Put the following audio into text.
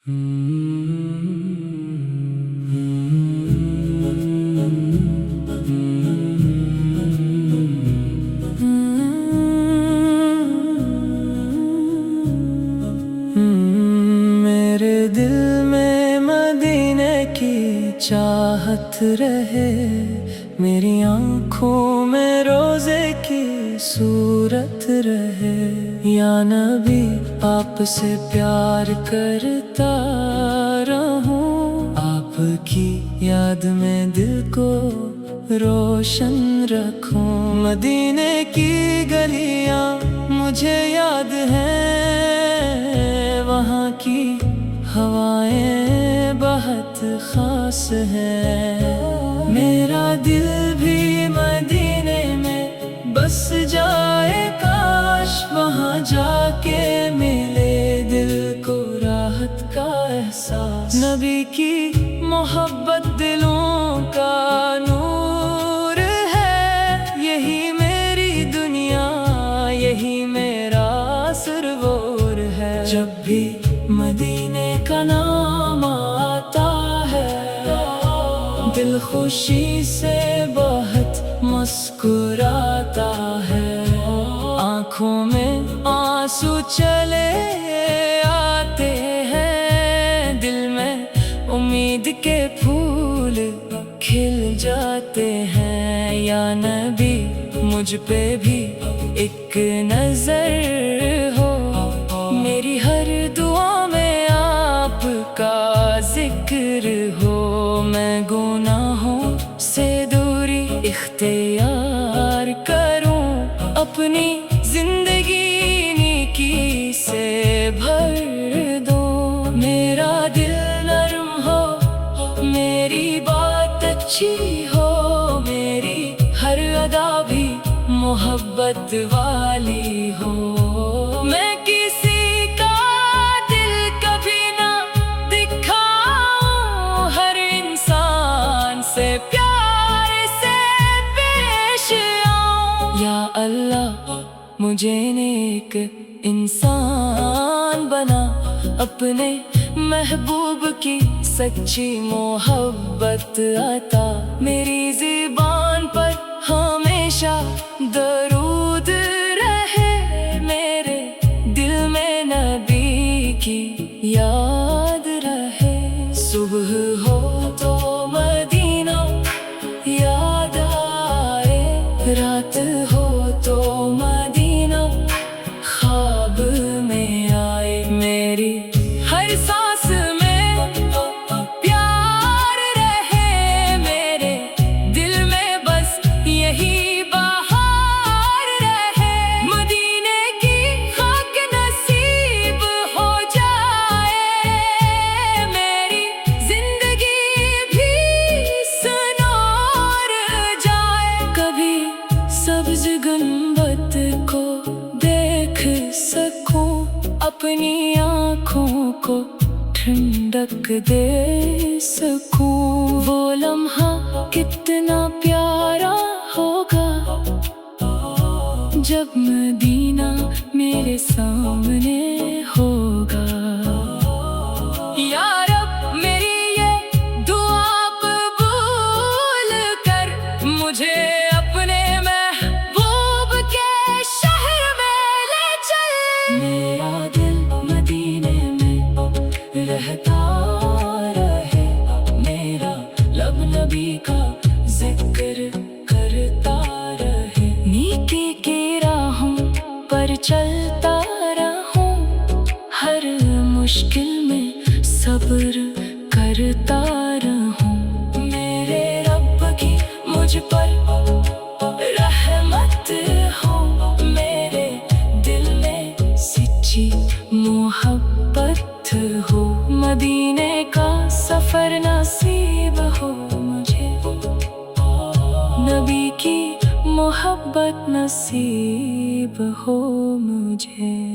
میرے دل میں مدینے کی چاہت رہے، میری آنکھوں میں روزے کی صورت رہے۔ یا نبی آپ سے پیار کرتا رہوں، آپ کی یاد میں دل کو روشن رکھوں۔ مدینے کی گلیاں مجھے یاد ہیں، وہاں کی ہوائیں بہت خاص ہیں۔ میرا دل بھی مدینے میں بس جائے، کاش وہاں جا کے ملے دل کو راحت کا احساس۔ نبی کی محبت دلوں کا نور ہے، یہی میری دنیا، یہی میرا سرور ہے۔ جب بھی مدینے کا نام آتا ہے، دل خوشی سے بہت مسکراتا ہے۔ آنکھوں میں آنسو چلے آتے ہیں، دل میں امید کے پھول کھل جاتے ہیں۔ یا نبی مجھ پہ بھی ایک نظر ہو، میری ہر دعا میں آپ کا ذکر ہو۔ میں گناہوں سے دوری اختیار کروں، اپنی زندگی نیکی سے بھر دوں۔ میرا دل نرم ہو، میری بات اچھی ہو، میری ہر ادا بھی محبت والی ہو۔ میں کسی کا دل کبھی نہ دکھاؤں، ہر انسان سے پیار سے پیش آؤں۔ یا اللہ مجھے نیک انسان بنا، اپنے محبوب کی سچی محبت عطا۔ میری زبان پر ہمیشہ درود رہے، میرے دل میں نبی کی یاد رہے۔ صبح ہو تو مدینہ یاد آئے، رات ہو تو مدینہ خواب میں آئے۔ میری ہر سانس میں پیار رہے، میرے دل میں بس یہی بہار رہے۔ مدینے کی خاک نصیب ہو جائے، میری زندگی بھی سنور جائے۔ کبھی سبز گنبد کو دیکھ سکوں، اپنی آنکھوں کو ٹھنڈک دے سکوں۔ وہ لمحہ کتنا پیارا ہوگا جب مدینہ میرے سامنے ہوگا۔ یا رب میری یہ دعا قبول کر، مجھے اپنے محبوب کے شہر میں لے چل۔ میرا دل مدینے میں رہتا رہے، میرا لب نبی کا ذکر کرتا رہے۔ نیکی کی راہوں پر چلتا رہوں، ہر مشکل میں صبر کرتا رہوں۔ میرے رب کی مجھ پر رحمت ہو، میرے دل میں سچی محبت ہو۔ مدینے کا سفر نصیب ہو مجھے، نبی کی محبت نصیب ہو مجھے۔